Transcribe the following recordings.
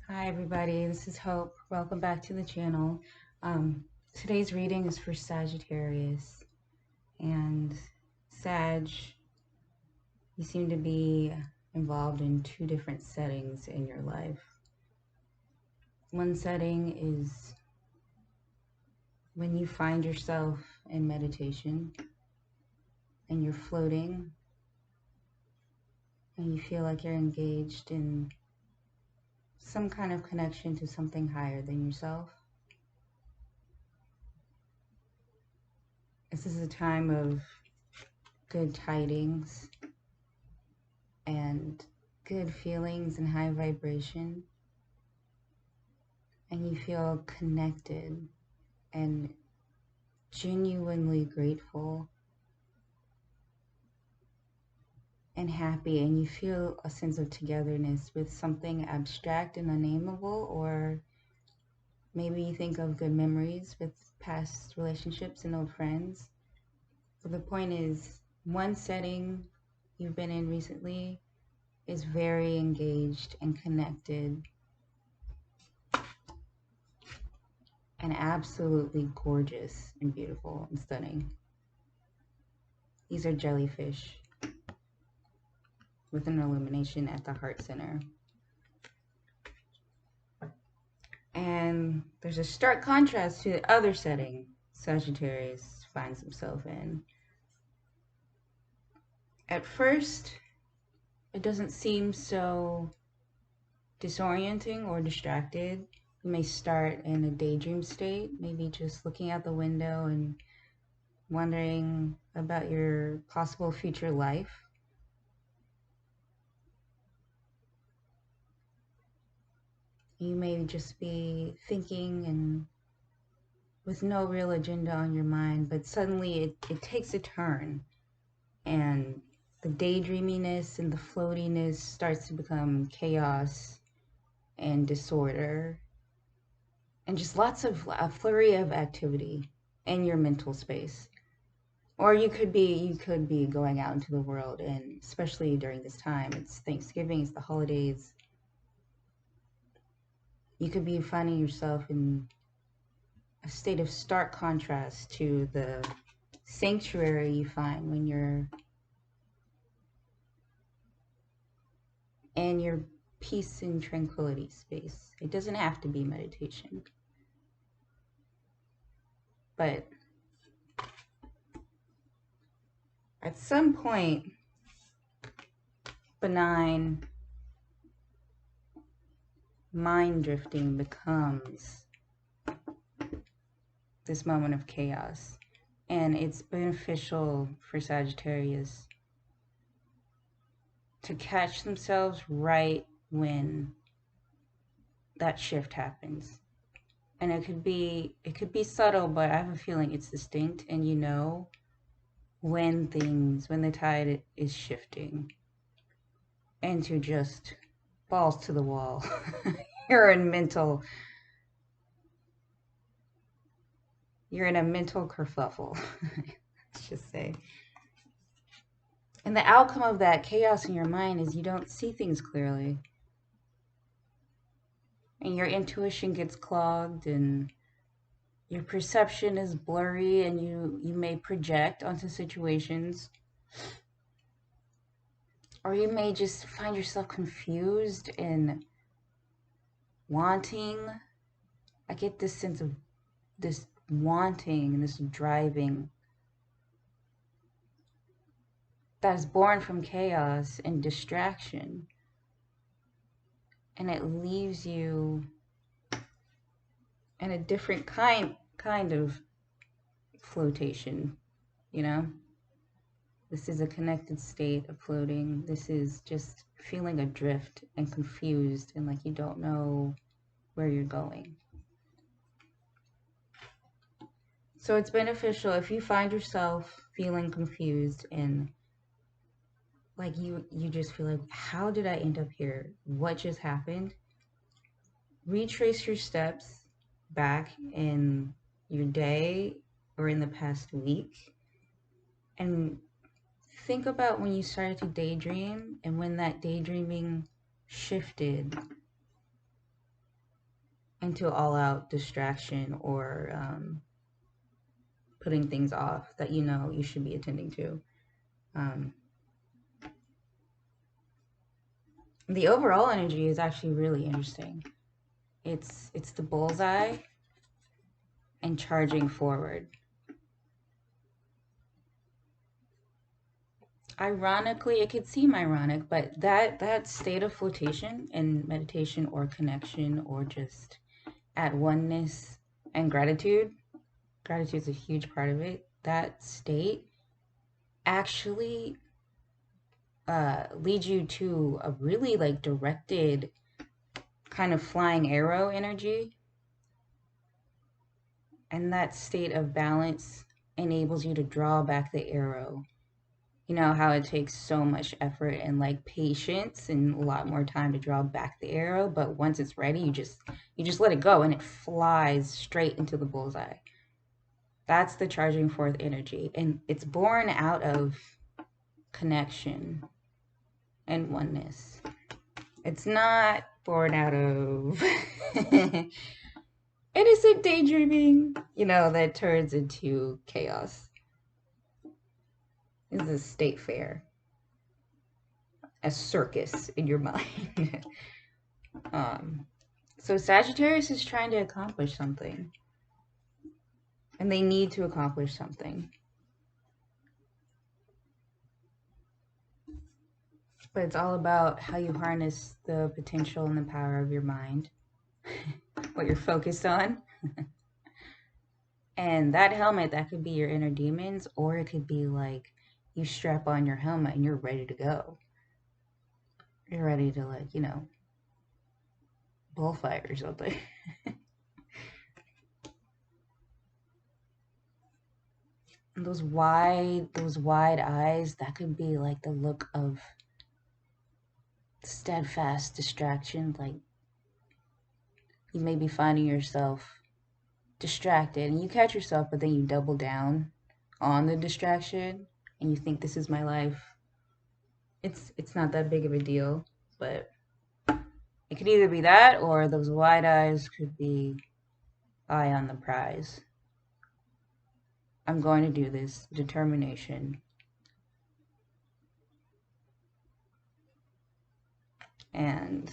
Hi everybody, this is Hope. Welcome back to the channel. Um, Today's reading is for Sagittarius. And Sag, you seem to be involved in two different settings in your life. One setting is when you find yourself in meditation and you're floating and you feel like you're engaged in some kind of connection to something higher than yourself. This is a time of good tidings and good feelings and high vibration, and you feel connected and genuinely grateful and happy, and you feel a sense of togetherness with something abstract and unnameable, or maybe you think of good memories with past relationships and old friends. But the point is, one setting you've been in recently is very engaged and connected and absolutely gorgeous and beautiful and stunning. These are jellyfish with an illumination at the heart center. And there's a stark contrast to the other setting Sagittarius finds himself in. At first, it doesn't seem so disorienting or distracted. You may start in a daydream state, maybe just looking out the window and wondering about your possible future life. You may just be thinking and with no real agenda on your mind, but suddenly it takes a turn, and the daydreaminess and the floatiness starts to become chaos and disorder and just lots of a flurry of activity in your mental space. Or you could be going out into the world, and especially during this time, it's Thanksgiving, it's the holidays, you could be finding yourself in a state of stark contrast to the sanctuary you find when you're in your peace and tranquility space. It doesn't have to be meditation, but at some point, benign mind drifting becomes this moment of chaos. And it's beneficial for Sagittarius to catch themselves right when that shift happens. And it could be subtle, but I have a feeling it's distinct, and you know when the tide is shifting into just balls to the wall. You're in a mental kerfuffle, let's just say. And the outcome of that chaos in your mind is you don't see things clearly. And your intuition gets clogged, and your perception is blurry, and you may project onto situations. Or you may just find yourself confused and wanting. I get this sense of this wanting and this driving that is born from chaos and distraction. And it leaves you in a different kind of flotation, you know? This is a connected state of floating. This is just feeling adrift and confused and like you don't know where you're going. So it's beneficial if you find yourself feeling confused and like you just feel like, how did I end up here? What just happened? Retrace your steps back in your day or in the past week and think about when you started to daydream and when that daydreaming shifted into all-out distraction or putting things off that you know you should be attending to. The overall energy is actually really interesting. It's the bullseye and charging forward. Ironically, it could seem ironic, but that state of flotation and meditation or connection or just at oneness and gratitude is a huge part of it. That state actually leads you to a really like directed kind of flying arrow energy. And that state of balance enables you to draw back the arrow. You know how it takes so much effort and like patience and a lot more time to draw back the arrow, but once it's ready, you just let it go and it flies straight into the bullseye. That's the charging forth energy, and it's born out of connection and oneness. It's not born out of innocent daydreaming, that turns into chaos. This is a state fair, a circus in your mind. So Sagittarius is trying to accomplish something, and they need to accomplish something. But it's all about how you harness the potential and the power of your mind, what you're focused on. And that helmet, that could be your inner demons, or it could be like you strap on your helmet and you're ready to go. You're ready to, like, bullfight or something. Those wide eyes, that could be like the look of steadfast distraction. Like you may be finding yourself distracted and you catch yourself, but then you double down on the distraction and you think, this is my life. It's not that big of a deal, but it could either be that or those wide eyes could be eye on the prize. I'm going to do this. Determination. And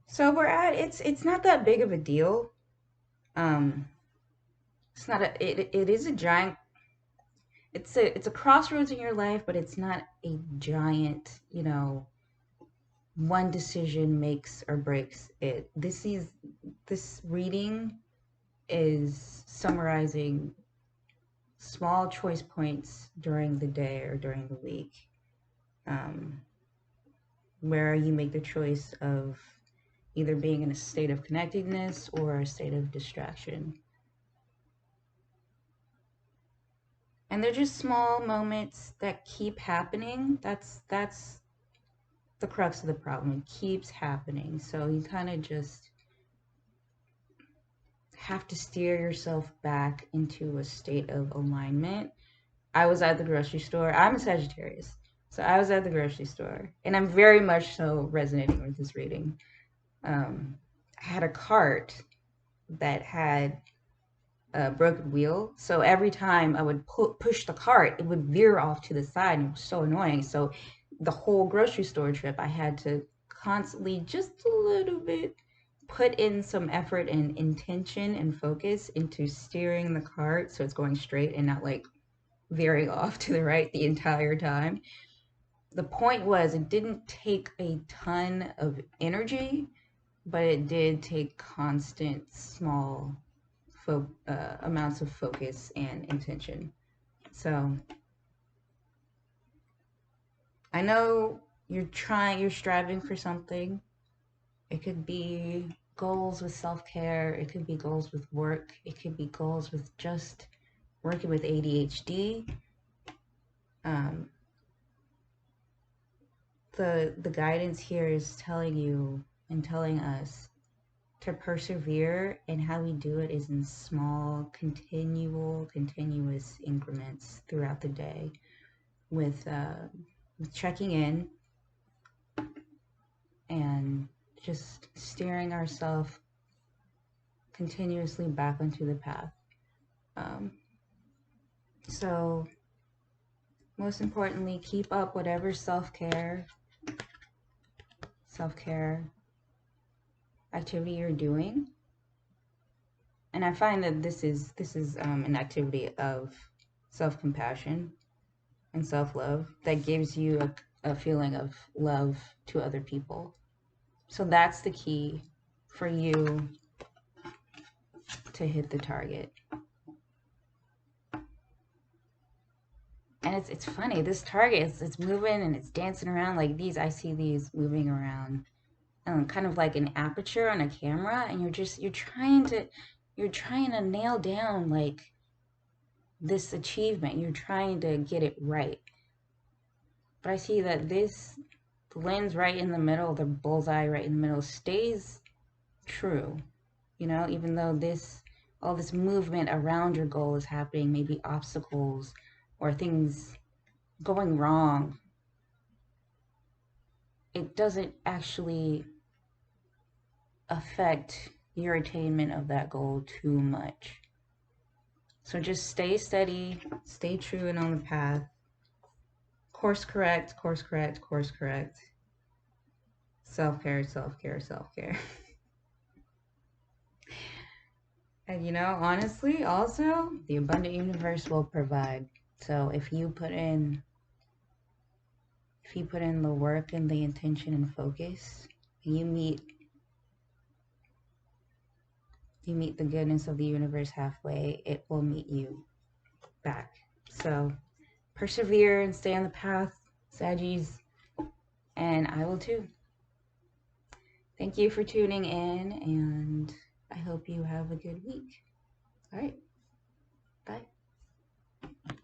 so it's not that big of a deal. It's not it is a giant, it's a crossroads in your life, but it's not a giant, one decision makes or breaks it. This reading is summarizing small choice points during the day or during the week, where you make the choice of either being in a state of connectedness or a state of distraction. And they're just small moments that keep happening. That's the crux of the problem. It keeps happening. So you kind of just have to steer yourself back into a state of alignment. I was at the grocery store. I'm a Sagittarius. So I was at the grocery store, and I'm very much so resonating with this reading. I had a cart that had a broken wheel. So every time I would push the cart, it would veer off to the side, and it was so annoying. So the whole grocery store trip, I had to constantly, just a little bit, put in some effort and intention and focus into steering the cart so it's going straight and not like veering off to the right the entire time. The point was, it didn't take a ton of energy, but it did take constant small amounts of focus and intention. So I know you're striving for something. It could be goals with self-care. It could be goals with work. It could be goals with just working with ADHD. The guidance here is telling you and telling us to persevere, and how we do it is in small, continuous increments throughout the day, with checking in and just steering ourselves continuously back onto the path. So most importantly, keep up whatever self-care activity you're doing. And I find that this is an activity of self-compassion and self-love that gives you a feeling of love to other people. So that's the key for you to hit the target. And it's funny, this target, it's moving and it's dancing around like these. I see these moving around, kind of like an aperture on a camera, and you're trying to nail down like this achievement. You're trying to get it right. But I see that the lens right in the middle, the bullseye right in the middle, stays true. You know, even though all this movement around your goal is happening, maybe obstacles or things going wrong, it doesn't actually affect your attainment of that goal too much. So just stay steady, stay true and on the path. Course correct. Self-care. And you know, honestly, also, the abundant universe will provide. So if you put in the work and the intention and focus, and you meet the goodness of the universe halfway, it will meet you back. So persevere and stay on the path, Saggies, and I will too. Thank you for tuning in, and I hope you have a good week. All right.